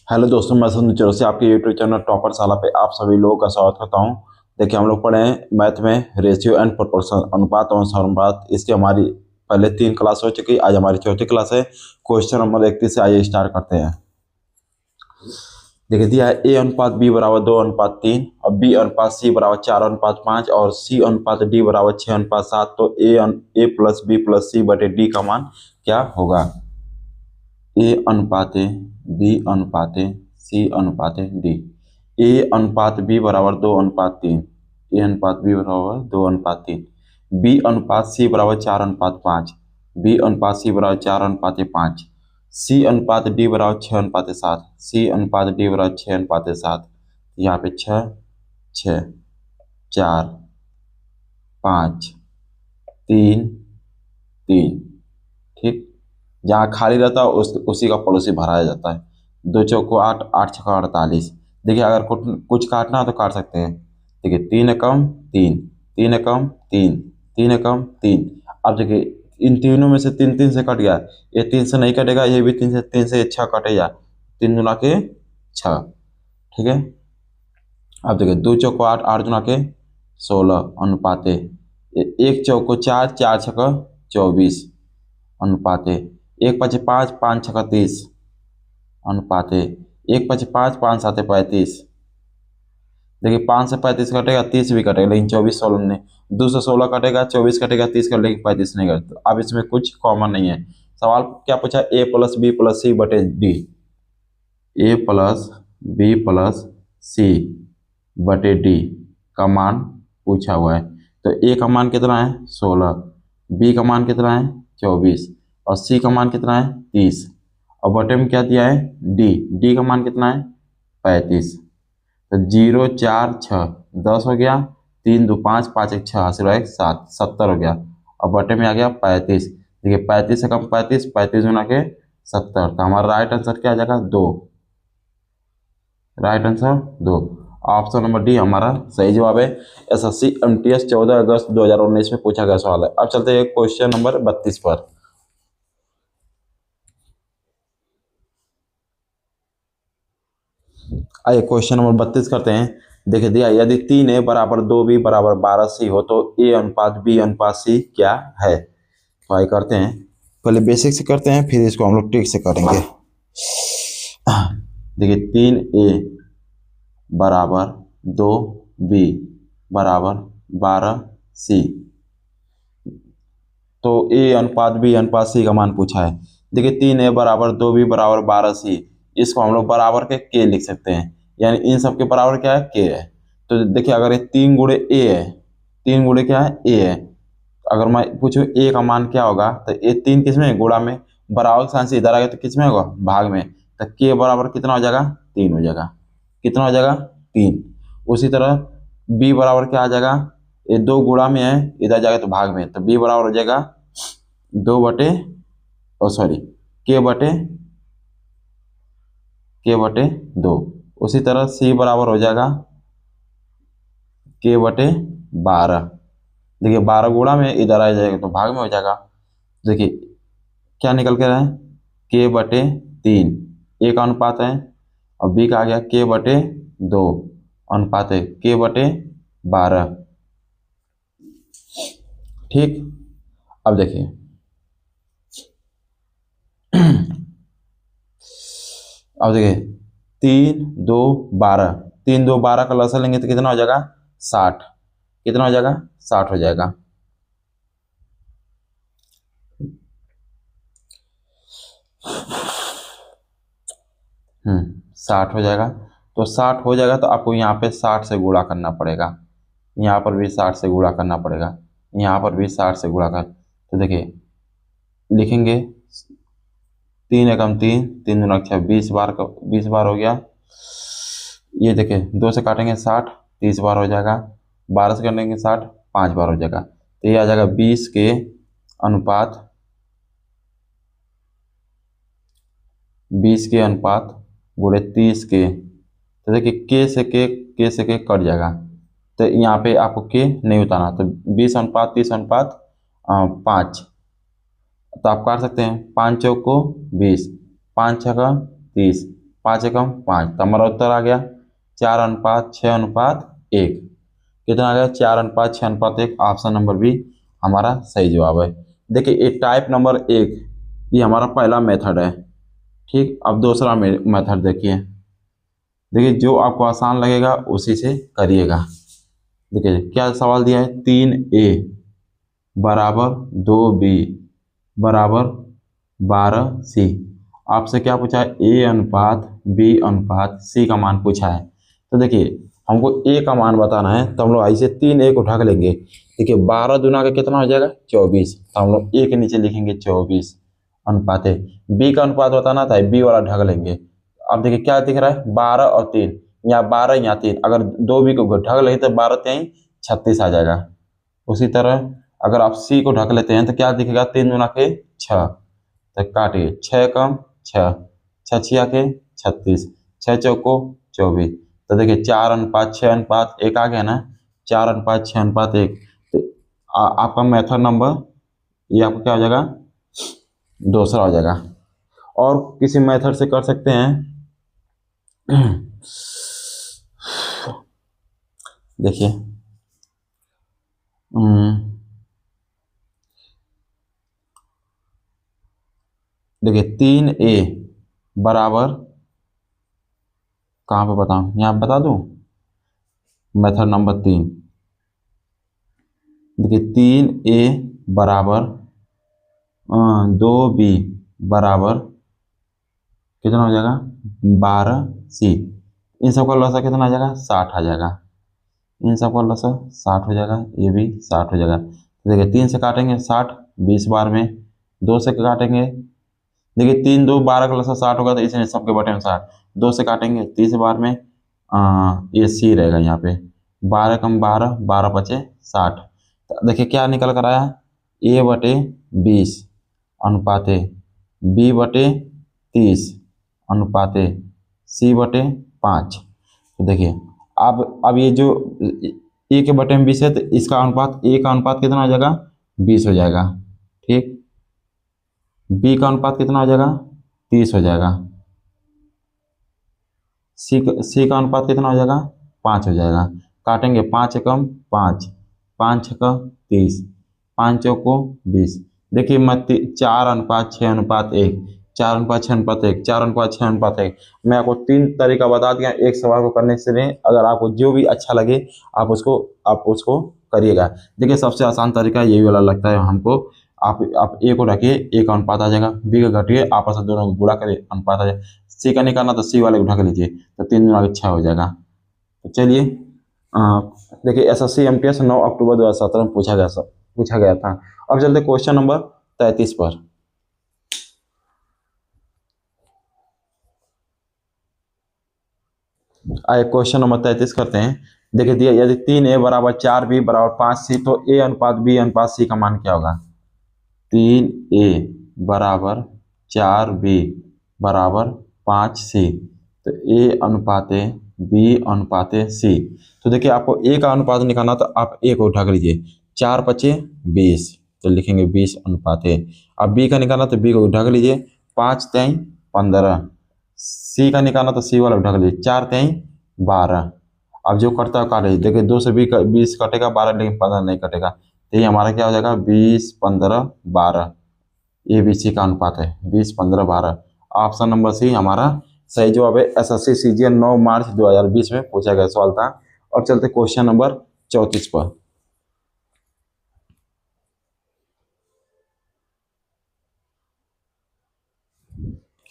Hello दोस्तों, मैं संजू चौरसिया आपके यूट्यूब चैनल टॉपर साला पे आप सभी लोगों का स्वागत करता हूं। देखिए, हम लोग पढ़े हैं मैथ में रेशियो एंड प्रोपोर्शन, अनुपात और समानुपात। इसकी हमारी पहले 3 क्लास हो चुकी, आज हमारी चौथी क्लास है। क्वेश्चन नंबर 31 से आइए स्टार्ट करते हैं। देखिए, दिया है ए अनुपात बी बराबर 2:3 और बी अनुपात सी बराबर 4:5 और सी अनुपात डी बराबर 6:7। तो ए प्लस बी प्लस सी बटे डी का मान क्या होगा? ए अनुपात बी अनुपात सी अनुपात डी। ए अनुपात बी बराबर 2:3। ए अनुपात बी बराबर 2:3। बी अनुपात सी बराबर 4:5। बी अनुपात सी बराबर 4:5। सी अनुपात डी बराबर 6:7। सी अनुपात डी बराबर 6:7। यहाँ पे 6 6 4 5 3 3। ठीक, जहाँ खाली रहता है उसी का पड़ोसी भराया जाता है। 2 चौको 8, 8 छक्का 48। देखिए, अगर कुछ काटना हो तो काट सकते हैं। देखिए, 3 एकम 3, 3 एकम 3, 3 एकम 3। अब देखिए, इन तीनों में से 3 3 से कट गया। ये 3 से नहीं कटेगा, ये भी 3 से 6 कटेगा। 3 दूना के 6। ठीक है। अब देखिए, 2 चौको 8, 8 दूना के 16 अनुपाते। 1 चौको 4, 4 छक्का 24 अनुपाते। 1 5 5, 5 छक्का 30 अनुपाते। 1 5 5, 5 7 35। देखिए, 5 से 35 कटेगा, 30 भी कटेगा, लेकिन 24 16 नहीं। 2 से 16 कटेगा, 24 कटेगा, 30 कटेगा, लेकिन 35 नहीं कटेगा। अब इसमें कुछ कॉमन नहीं है। सवाल क्या पूछा? ए प्लस बी प्लस सी बटे डी। ए प्लस बी प्लस सी बटे डी का मान पूछा हुआ है। तो ए का मान कितना है? 16। बी का मान कितना है? 24। और सी का मान कितना है? 30। और बटे में क्या दिया है? डी। डी का मान कितना है? 35। तो 0 4 6 10 हो गया। 3 2 5, 5 1 6, हासिल 7, 70 हो गया। और बटे में आ गया 35। देखिए, 35 से कम 35, 35 गुना के 70। तो हमारा राइट आंसर क्या आ जाएगा? 2। Right answer 2। Option number D हमारा सही जवाब है। एसएससी एमटीएस 14 अगस्त 2019 में पूछा गया सवाल है। अब चलते हैं क्वेश्चन नंबर 32 पर। आइए क्वेश्चन नंबर 32 करते हैं। देखिए, दिया यदि 3 ए बराबर 2 बी बराबर 12 सी हो तो ए अनुपात बी अनुपात सी क्या है? तो आइए करते हैं। पहले बेसिक से करते हैं, फिर इसको हम लोग ट्रिक से करेंगे। देखिए, 3 ए बराबर 2 बी बराबर 12 सी। तो ए अनुपात बी अनुपात सी का मान पूछा है। देखिए, 3 ए बराबर 2 बी बराबर 12 सी। इसको हम लोग बराबर के लिख सकते हैं, यानी इन सब के बराबर क्या है? के है। तो देखिए, अगर ये 3 गुणे ए है, 3 गुणे क्या है? ए है। अगर मैं पूछूं ए का मान क्या होगा, तो ए 3 किस में है? गुणा में। बराबर साइन से इधर आ गया तो किस में होगा? भाग में। तो के बराबर कितना हो जाएगा? 3 हो जाएगा। कितना हो जाएगा? 3। उसी तरह बी बराबर क्या आ जाएगा? ये 2 गुणा में है, इधर जाएगा तो भाग में। तो बी बराबर हो जाएगा 2 बटे के बटे 2। उसी तरह सी बराबर हो जाएगा के बटे 12। देखिए, 12 गुणा में इधर आ जाएगा तो भाग में हो जाएगा। देखिए, क्या निकल के रहा है? के बटे 3। ए का अनुपात है और बी का आ गया के बटे 2 अनुपात है के बटे 12। ठीक, अब देखिए, अब देखिए 3 2 12, 3 2 12 का लसा लेंगे तो कितना हो जाएगा? 60। कितना हो जाएगा? 60 हो जाएगा। हम्म, 60 हो जाएगा। तो 60 हो जाएगा तो आपको यहाँ पे 60 से गुणा करना पड़ेगा। यहाँ पर भी 60 से गुणा करना पड़ेगा। यहाँ पर भी 60 से गुणा कर। तो देखिए, लिखेंगे 3 एकम 3, 3 दूना 6, 20 बार का 20 बार हो गया। ये देखिए, 2 से काटेंगे 60, 30 बार हो जाएगा। 12 से काटेंगे 60, 5 बार हो जाएगा। तो ये आ जाएगा 20 के अनुपात 20 के अनुपात गुणे 30 के। तो देखिए, के से के कट जाएगा। तो यहाँ पे आपको के नहीं उतारना। तो 20 अनुपात 30 अनुपात 5। तो आप काट सकते हैं। 5 चौको 20, 5 छक्का 30, 5 एकम 5, तो हमारा उत्तर आ गया 4:6:1। कितना आ गया? 4:6:1। ऑप्शन नंबर बी हमारा सही जवाब है। देखिए ये टाइप नंबर 1 ये हमारा पहला मेथड है। ठीक, अब दूसरा मेथड देखिए। देखिए जो आपको आसान लगेगा उसी से करिएगा। देखिए क्या सवाल दिया है, 3a बराबर 2b बराबर 12c। आपसे क्या पूछा है? a अनुपात b अनुपात c का मान पूछा है। तो देखिए हमको a का मान बताना है, तो हम लोग ऐसे 3a को ढक लेंगे। देखिए 12 दूना का कितना हो जाएगा? 24। तो हम लोग a के नीचे लिखेंगे 24 अनुपात है। b का अनुपात बताना था, b वाला ढक लेंगे। अब देखिए क्या दिख रहा है, 12 और 3, यहाँ 12 यहाँ 3, अगर 2b को ढक लेंगे तो 12 3 36 आ जाएगा। उसी तरह अगर आप सी को ढक लेते हैं तो क्या दिखेगा? 3 दूना के 6, तो काटिए 6 कम 6, 6 छिया के 36, 6 चौको 24। तो देखिए 4:6:1 आ गया ना, 4:6:1। तो आपका मेथड नंबर ये आपका क्या हो जाएगा? दूसरा हो जाएगा। और किसी मेथड से कर सकते हैं। देखिए देखिए 3a बराबर, कहाँ पे बताऊँ, यहाँ बता दूँ मेथड नंबर 3। देखिए 3a बराबर 2b बराबर कितना हो जाएगा? 12c। इन सबका लसा कितना आ जाएगा? 60 आ जाएगा। इन सबका लसा 60 हो जाएगा, ये भी 60 हो जाएगा। तो देखिए 3 से काटेंगे 60, 20 बार में 2 से काटेंगे। देखिए 3 2 12 का लसा 60 होगा, तो इसमें सबके बटे में 60। 2 से काटेंगे 30 बार में ये सी रहेगा यहाँ पे। 12 कम 12, 12 बचे 60। तो देखिए क्या निकल कर आया? a/20 अनुपात b/30 अनुपात c/5। तो देखिए अब ये जो a के बटे में 20 है, तो इसका अनुपात a का अनुपात कितना हो जाएगा? 20 हो जाएगा। ठीक, b का अनुपात कितना हो जाएगा? 30 हो जाएगा। सी का अनुपात कितना हो जाएगा? 5 हो जाएगा। काटेंगे 5 एकम 5, 5 छक्का 30, 5 चौको 20। देखिए मत 4:6:1, 4:6:1, 4:6:1। मैं आपको 3 तरीका बता दिया एक सवाल को करने से नहीं। अगर आपको जो भी अच्छा लगे आप उसको करिएगा। देखिए सबसे आसान तरीका यही वाला लगता है हमको। आप ए को रखिए, ए का अनुपात आ जाएगा। बी को घटिए, आपस में दोनों को गुणा करिए, अनुपात आ जाएगा। सी का निकालना तो सी वाले को ढक लीजिए, तो 3 दूना के 6 हो जाएगा। तो चलिए देखिए एसएससी एमटीएस 9 अक्टूबर 2017 में पूछा गया था। अब चलते क्वेश्चन नंबर 33 पर। आइए क्वेश्चन नंबर 33 करते हैं। देखिए दिया यदि 3a बराबर 4b बराबर 5c, तो a अनुपात b अनुपात c का मान क्या होगा? 3a बराबर 4b बराबर 5c, तो a अनुपात b अनुपात c। तो देखिए आपको a का अनुपात निकालना, तो आप a को ढक लीजिए। 4 पचे 20, तो लिखेंगे 20 अनुपात। अब b का निकालना तो b को ढक लीजिए। 5 3 15, c का निकालना तो c वाला ढक लीजिए। 4 3 12। अब जो कटता है काट लीजिए। देखिए 2 से 20 कटेगा, 12 लेकिन 15 नहीं कटेगा। तो ये हमारा क्या हो जाएगा? 20 15 12। ए बी सी का अनुपात है 20 15 12। ऑप्शन नंबर सी हमारा सही जवाब है। एसएससी सीजीएल 9 मार्च 2020 में पूछा गया सवाल था। और चलते क्वेश्चन नंबर 34 पर।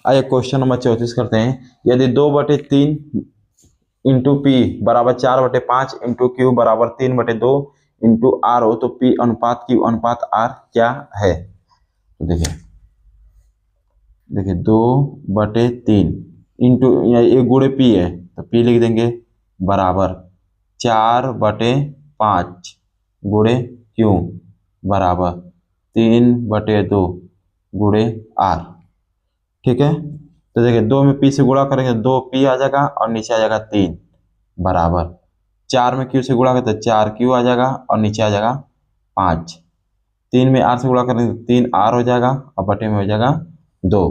आइए क्वेश्चन नंबर 34 करते हैं। यदि 2/3 इंटू पी बराबर 4/5 इंटू क्यू बराबर 3/2 इंटू आर हो, तो पी अनुपात क्यू अनुपात आर क्या है? तो देखिए 2/3 इंटू ये गुणे पी है, तो पी लिख देंगे बराबर 4/5 गुणे क्यू बराबर 3/2 गुणे आर। ठीक है, तो देखिए 2 में पी से गुणा करेंगे 2 पी आ जाएगा और नीचे आ जाएगा 3 बराबर 4 में क्यू से गुणा करें तो 4 क्यू आ जाएगा और नीचे आ जाएगा 5। 3 में आर से गुणा करेंगे तो 3 आर हो जाएगा और बटे में हो जाएगा 2।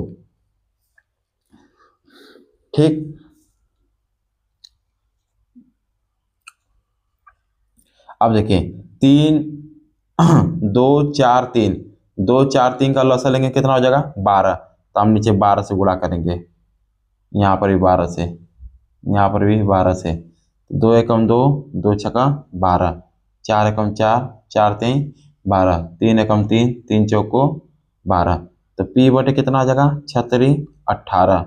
ठीक। अब देखिए 3 2 4 3, 2 4 3 का लसा लेंगे कितना हो जाएगा 12, तो हम नीचे 12 से गुणा करेंगे, यहाँ पर भी 12 से, यहाँ पर भी 12 से, 2 एकम 2, 2 छक्का 12, 4 एकम 4, 4 3 12, 3 एकम 3, 3 चौको 12, तो पी बटे कितना आ जाएगा 36 18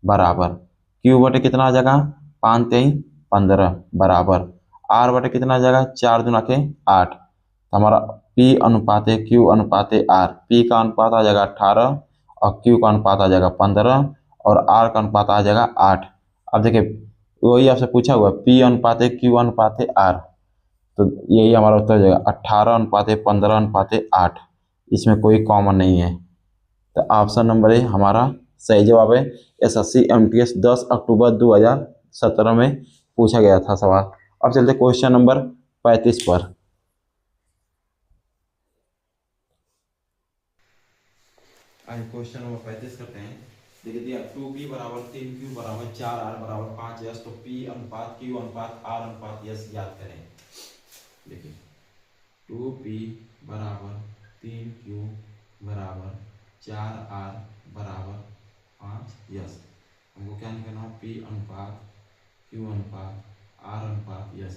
बराबर, क्यू बटे कितना आ जाएगा 5 3 15 बराबर, आर बटे कितना आ जाएगा 4 दूना के 8, तो हमारा पी अनुपात क्यू अनुपात आर, पी का अनुपात आ जाएगा 18 और क्यू का अनुपात आ जाएगा 15 और आर का अनुपात आ जाएगा 8। अब देखिए वही आपसे पूछा हुआ पी अनुपात क्यू अनुपात आर, तो यही हमारा उत्तर हो जाएगा 18 अनुपात 15 अनुपात 8, इसमें कोई कॉमन नहीं है, तो ऑप्शन नंबर ए हमारा सही जवाब है। एसएससी एमटीएस 10 अक्टूबर 2017 में पूछा गया था सवाल। अब चलते क्वेश्चन नंबर 35 पर। आज क्वेश्चन नंबर 35 करते हैं। देखिए दिया 2p बराबर 3q बराबर 4r बराबर 5s, तो p अनुपात q अनुपात r अनुपात s याद करें। देखिए 2p बराबर 3q बराबर 4r बराबर 5s, हमको क्या निकालना है p अनुपात q अनुपात r अनुपात s।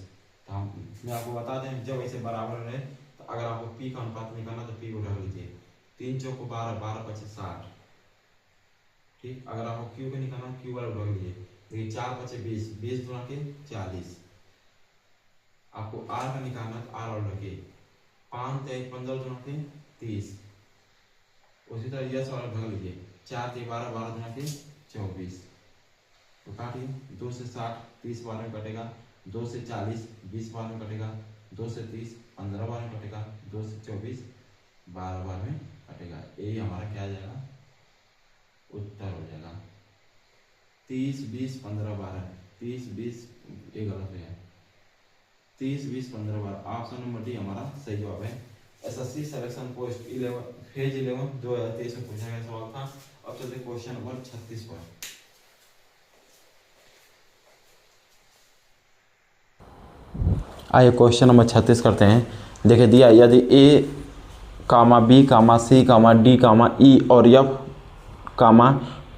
तो हम मैं आपको बता दें जब ऐसे बराबर रहे तो अगर आपको p का अनुपात निकालना तो p को उठा लीजिए, 3 चौको 12, 12 पचे 60, ठीक। अगर आपको क्यू का निकालना क्यू वाला उठा लीजिए, देखिए 4 पचे 20, 20 गुणा के 40, आपको आर का निकालना तो आर वाला रखिए, 5 3 15 गुणा के 30, उसी तरह यस वाला उठा लीजिए, 4 3 12, 12 गुणा के 24, तो काटिए 2 से 60, 30 12 में कटेगा, 2 से 40, 20 12 में कटेगा, 2 से 30, 15 12 में कटेगा, 2 से 24, 12 12 में कटेगा, यही हमारा क्या आ जाएगा उत्तर हो जाएगा। 30 20 15 12, 30 20 ये गलत है, 30 20 15 12, ऑप्शन नंबर डी हमारा सही जवाब है। एसएससी सिलेक्शन पोस्ट 11 फेज 11 2023 में पूछा गया सवाल था। अब चलते क्वेश्चन नंबर 36 पर। आइए क्वेश्चन नंबर 36 करते हैं। देखिए दिया यदि ए कामा बी कामा सी कामा डी कामा ई और एफ कामा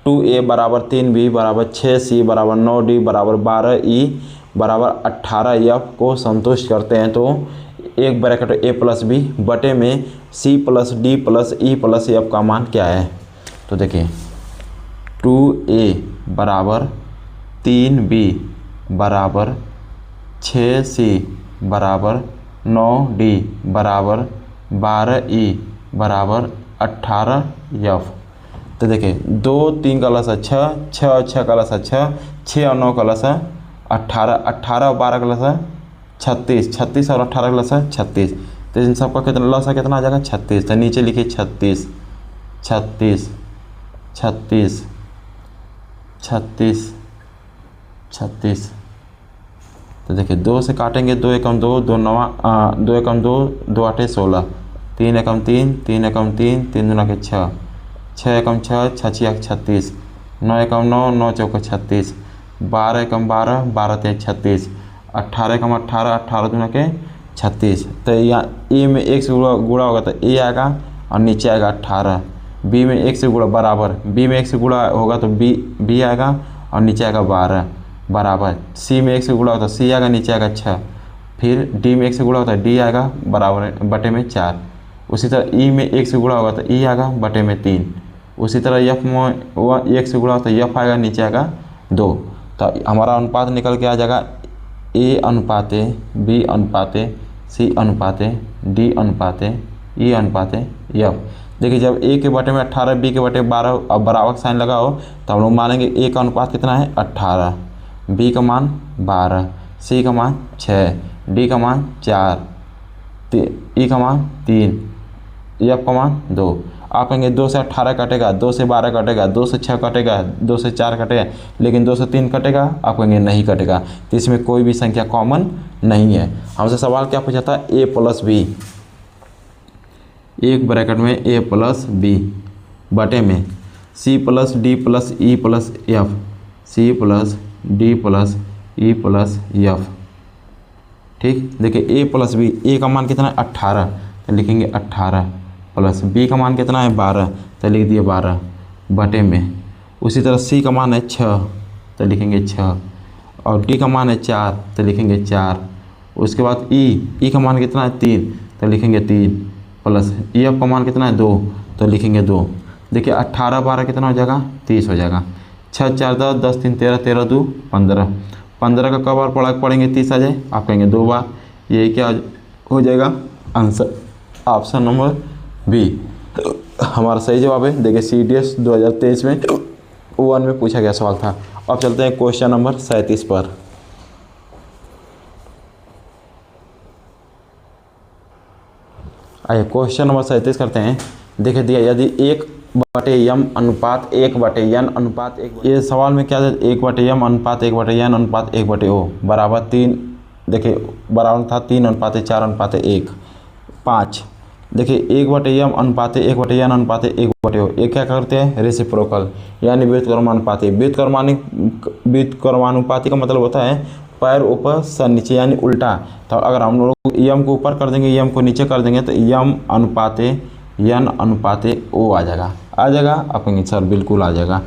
2a बराबर 3b बराबर 6c बराबर 9d बराबर 12e बराबर 18f को संतुष्ट करते हैं, तो एक ब्रैकेट a प्लस बी बटे में c plus D plus E plus F का मान क्या है। तो देखिए 2a बराबर 3b बराबर 6c बराबर 9d बराबर 12e बराबर 18f। तो देखिए 2 3 का लसा 6, 6 और 6 का लसा 6, 6 और 9 का लसा 18, 18 और 12 का लसा 36, 36 और 18 का लसा 36, तो इन सबका कितना लसा कितना आ जाएगा 36, तो नीचे लिखिए 36 36 36 36 36। तो देखिए 2 से काटेंगे, 2 एकम 2, 2 नवा 2 एकम 2, 2 आठे 16, 3 एकम 3, 3 एकम 3, 3 दूना के 6, 6 एकम 6, 6 6 36, 9 एकम 9, 9 चौका 36, 12 एकम 12, 12 तेईस 36, 18 एकम 18, 18 दूना के 36। तो यहाँ ए में 1 से गुणा होगा तो ए आएगा और नीचे आएगा 18, बी में 1 से गुणा बराबर, बी में 1 से गुणा होगा तो बी आएगा और नीचे आएगा 12 बराबर, सी में 1 से गुणा होता है सी आएगा नीचे आएगा 6, फिर डी में 1 से गुणा होता है डी आएगा बराबर बटे में 4, उसी तरह ई में 1 से गुणा होगा तो ई आएगा बटे में 3, उसी तरह एफ में 1 से गुणा होता है एफ आएगा नीचे आएगा 2। तो हमारा अनुपात निकल के आ जाएगा ए अनुपात बी अनुपात सी अनुपात डी अनुपात ई अनुपात एफ। देखिए जब ए के बटे में 18 बी के बटे 12 अब बराबर साइन लगा हो तो हम लोग मानेंगे ए का अनुपात कितना है 18, बी का मान 12, सी का मान 6, डी का मान 4, ई का मान 3, एफ का मान 2। आप कहेंगे 2 से 18 कटेगा, 2 से 12 कटेगा, 2 से 6 कटेगा, 2 से 4 कटेगा, लेकिन 2 से 3 कटेगा, आप कहेंगे नहीं कटेगा, तो इसमें कोई भी संख्या कॉमन नहीं है। हमसे सवाल क्या पूछा था ए प्लस बी, एक ब्रैकेट में ए प्लस बी बटे में C plus D plus E plus F, C plus D plus E plus F. ठीक, देखिए ए प्लस बी, ए का मान कितना है 18, तो लिखेंगे 18 प्लस बी का मान कितना है 12, तो लिख दिए 12 बटे में। उसी तरह सी का मान है 6, तो लिखेंगे 6 और डी का मान है 4, तो लिखेंगे 4। उसके बाद ई का मान कितना है 3, तो लिखेंगे 3 प्लस ई एफ का मान कितना है 2, तो लिखेंगे 2। देखिए 18 12 कितना हो जाएगा 30 हो जाएगा। 6 4 10 10 3 13 13 2 15, 15 का कब बार पढ़ेंगे 30 आ जाए, आप कहेंगे 2 बार। यही क्या हो जाएगा आंसर, ऑप्शन नंबर बी। तो हमारा सही जवाब है। देखिए CDS 2023 में 1 में पूछा गया सवाल था। अब चलते हैं क्वेश्चन नंबर 37 पर। आइए क्वेश्चन नंबर 37 करते हैं। देखिए दिया यदि 1/m अनुपात 1/n अनुपात 1, ये सवाल में क्या है 1/m अनुपात 1/n अनुपात 1/o बराबर 3। देखिए बराबर था 3:4:1 5। देखिए 1/m अनुपात 1/n अनुपात 1/o, ये क्या करते हैं रेसिप्रोकल यानी व्युत्क्रमानुपाती। व्युत्क्रमानुपाती का मतलब होता है पैर ऊपर सर नीचे यानी उल्टा। तो अगर हम लोग यम को ऊपर कर देंगे यम को नीचे कर देंगे तो यम अनुपाते यन अनुपाते ओ आ जाएगा। आप कहेंगे सर बिल्कुल आ जाएगा।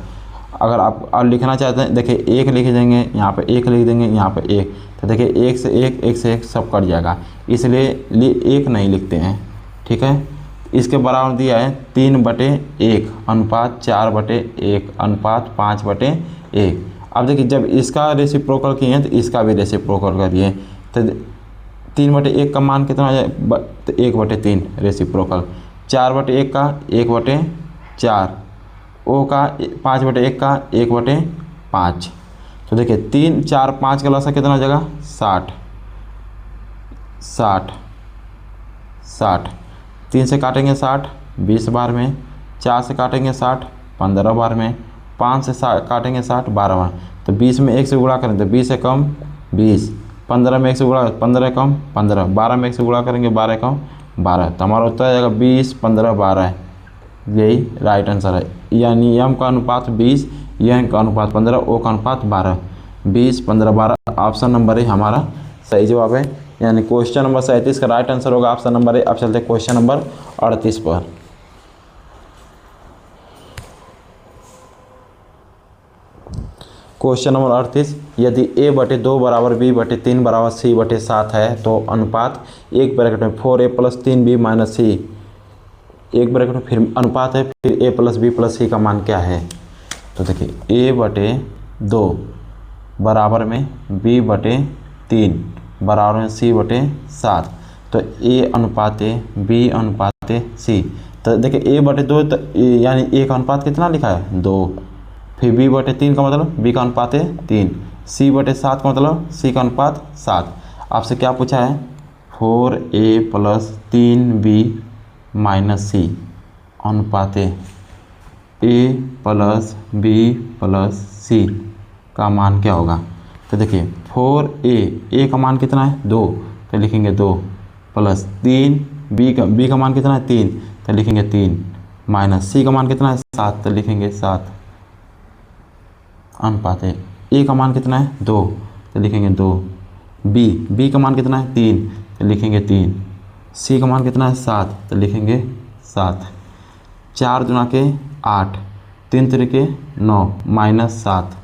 अगर आप और लिखना चाहते हैं देखिए 1 लिख देंगे, यहाँ पे 1 लिख देंगे, यहाँ पे 1, तो देखिए 1 से 1 1 से 1 सब कट जाएगा, इसलिए 1 नहीं लिखते हैं। ठीक है, इसके बराबर दिया है 3/1 अनुपात 4/1 अनुपात 5/1। अब देखिए जब इसका रेसिप्रोकल किए हैं तो इसका भी रेसिप्रोकल करिए, तो 3/1 का मान कितना हो जाए तो 1/3 रेसिप्रोकल, 4/1 का 1/4, ओ का 5/1 का 1/5। तो देखिए 3 4 5 का लसा कितना हो जाएगा 60 60 60। 3 से काटेंगे 60 20 बार में, 4 से काटेंगे 60 15 बार में, 5 से काटेंगे 60 12 बार। तो 20 में 1 से गुणा करें तो 20 से कम 20, 15 में 1 से गुणा 15 कम 15, 12 में 1 से गुणा करेंगे 12 कम 12। तो हमारा उत्तर आ जाएगा 20 15 12, यही राइट आंसर है। यानी एम का अनुपात 20, एन का अनुपात 15, ओ का अनुपात 12, 20 15 12 ऑप्शन नंबर ए हमारा सही जवाब है। यानी क्वेश्चन नंबर 37 का राइट आंसर होगा ऑप्शन नंबर ए। अब चलते हैं क्वेश्चन नंबर 38 पर। क्वेश्चन नंबर 38, यदि a/2 बराबर b/3 बराबर c/7 है तो अनुपात 1 ब्रैकेट में 4a + 3b - c, 1 ब्रैकेट में फिर अनुपात है फिर a + b + c का मान क्या है। तो देखिए a/2 बराबर में b/3 बराबर में c/7, तो a अनुपात b अनुपात c। तो देखिए a/2 तो यानी a का अनुपात कितना लिखा है 2, फिर b/3 का मतलब b का अनुपात 3, c/7 का मतलब c का अनुपात 7। आपसे क्या पूछा है 4a + 3b - c अनुपात a + b + c का मान क्या होगा। तो देखिए 4a का मान कितना है 2, तो लिखेंगे 2 प्लस 3 b का मान कितना है 3, तो लिखेंगे 3 माइनस c का मान कितना है 7, तो लिखेंगे 7 अनुपात है a का मान कितना है 2, तो लिखेंगे 2, b का मान कितना है 3, तो लिखेंगे 3, c का मान कितना है 7, तो लिखेंगे 7। 4 दूना के 8, 3 तिरिके 9 -7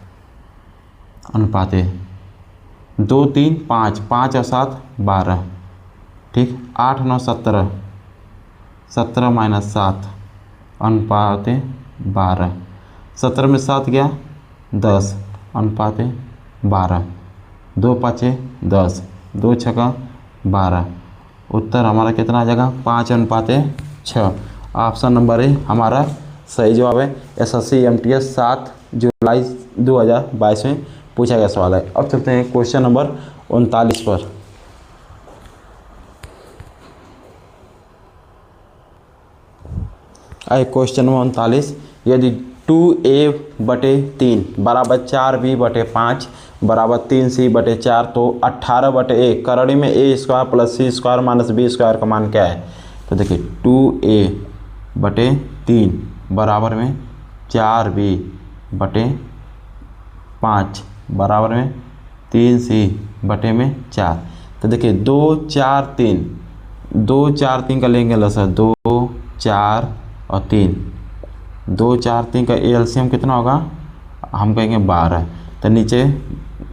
अनुपात है 2 3 5, 5 और 7 12। ठीक, 8 9 17, 17 - 7 अनुपात 12, 17 में 7 गया 10 अनुपात 12, 2 5 10, 2 6 12। उत्तर हमारा कितना आ जाएगा 5:6। ऑप्शन नंबर ए हमारा सही जवाब है। SSC MTS 7 जुलाई 2022 में पूछा गया सवाल है। अब चलते हैं क्वेश्चन नंबर 39 पर। आइए क्वेश्चन नंबर 39, यदि 2a/3 बराबर 4b/5 बराबर 3c/4 तो 18/1 करड़ी में a² + c² - b² का मान क्या है। तो देखिए 2a/3 बराबर में 4b/5 5 बराबर में 3c बटे में 4। तो देखिए 2 4 3, 2 4 3 का लेंगे लसा 2 4 और 3, 2 4 3 का एलसीएम कितना होगा, हम कहेंगे 12। तो नीचे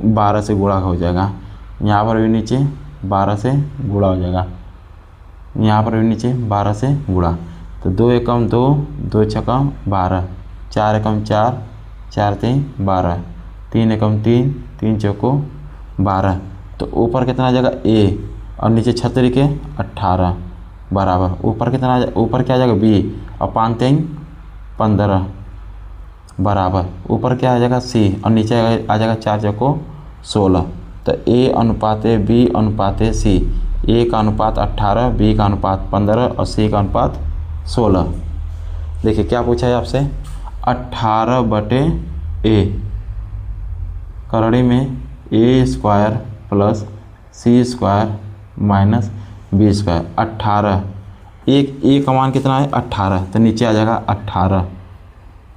12 से गुणा हो जाएगा, यहाँ पर भी नीचे 12 से गुणा हो जाएगा, यहाँ पर भी नीचे 12 से गुणा। तो 2 एकम 2, 2 छकम 12, 4 एकम 4, 4 3 12, 3 एकम 3, 3 चौको 12। तो ऊपर कितना आ जाएगा a और नीचे 36 के 18 बराबर, ऊपर कितना ऊपर क्या आ जाएगा b और 5 3 15 बराबर, ऊपर क्या आ जाएगा c और नीचे आ जाएगा 4 चौको 16। तो a अनुपात b अनुपात c, a का अनुपात 18, b का अनुपात 15 और c का अनुपात 16। देखिए क्या पूछा है आपसे, 18 बटे a करड़ी में a square plus c square minus b square. 18 एक a का मान कितना है 18, तो नीचे आ जाएगा 18।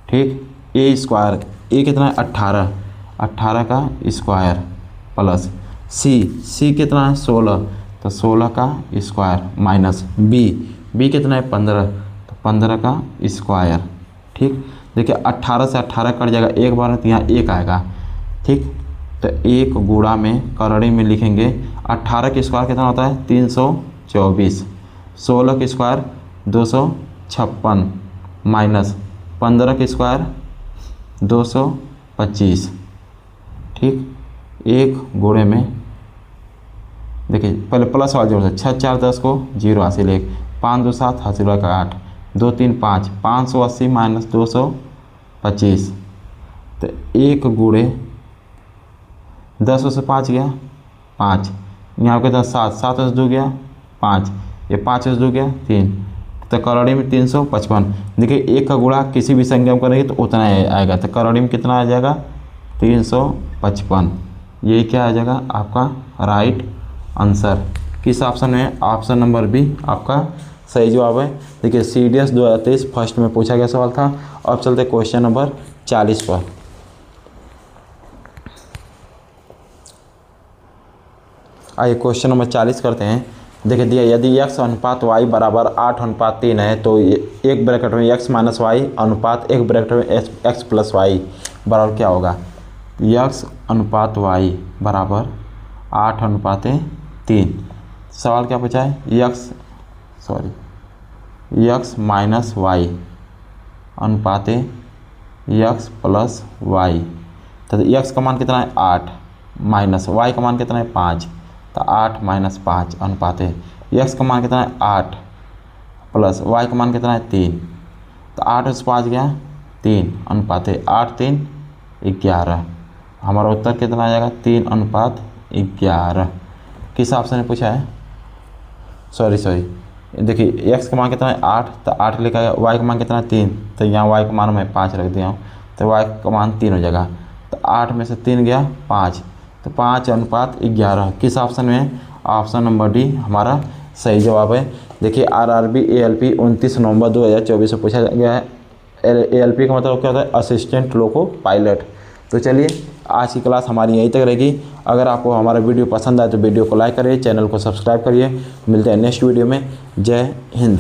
ठीक, a स्क्वायर a कितना है 18, 18 का स्क्वायर प्लस c कितना है 16, तो 16 का स्क्वायर माइनस b कितना है 15, तो 15 का स्क्वायर। ठीक, देखिए 18 से 18 कट जाएगा एक बार में, तो यहाँ 1 आएगा। ठीक, तो 1 गुणा में करड़ी में लिखेंगे 18 का स्क्वायर कितना होता है 324, 16 का स्क्वायर 256 माइनस 15 का स्क्वायर 225। ठीक, 1 गुणे में देखिए पहले प्लस वाला जोड़ से 6 4 10 को 0 हासिल 1, 5 2 7 हासिल 8, 2 3 5, 580 माइनस 225। तो 1 गुणे 10 से 5 गया 5, यहाँ पे 10 7, 7 से 2 गया 5, ये 5 से 2 गया 3, तो करड़ी में 355। देखिए 1 का गुणा किसी भी संख्या में करेंगे तो उतना आएगा, तो करड़ी में कितना आ जाएगा 355। यही क्या आ जाएगा आपका राइट आंसर। किस ऑप्शन में, ऑप्शन नंबर बी आपका सही जवाब है। देखिए CDS 2023 फर्स्ट में पूछा गया सवाल था। अब चलते क्वेश्चन नंबर 40 पर। आइए क्वेश्चन नंबर 40 करते हैं। देखिए दिया यदि x अनुपात y बराबर 8:3 है तो एक ब्रैकेट में x माइनस वाई अनुपात एक ब्रैकेट में x प्लस वाई बराबर क्या होगा। x अनुपात y बराबर 8:3। सवाल क्या पूछा है, x माइनस वाई अनुपात x प्लस वाई। तो x का मान कितना है 8 माइनस y का मान कितना है 5, तो 8 माइनस 5 अनुपात x का मान कितना है 8 प्लस y का मान कितना है 3, तो 8 से 5 गया 3 अनुपात 8 3 11। हमारा उत्तर कितना आ जाएगा 3:11। किस ऑप्शन ने पूछा है, सॉरी देखिए x का मान कितना है 8, तो 8 लिखा है, y का मान कितना है 3, तो यहाँ y का मान मैं 5 रख दिया हूँ, तो y का मान 3 हो जाएगा। तो 8 में से 3 गया 5, तो 5:11। किस ऑप्शन में, ऑप्शन नंबर डी हमारा सही जवाब है। देखिए RRB ALP 29 नवंबर 2024 से पूछा गया है। ALP का मतलब क्या होता है, असिस्टेंट लोको पायलट। तो चलिए आज की क्लास हमारी यहीं तक रहेगी। अगर आपको हमारा वीडियो पसंद आए तो वीडियो को लाइक करिए, चैनल को सब्सक्राइब करिए। मिलते हैं नेक्स्ट वीडियो में। जय हिंद।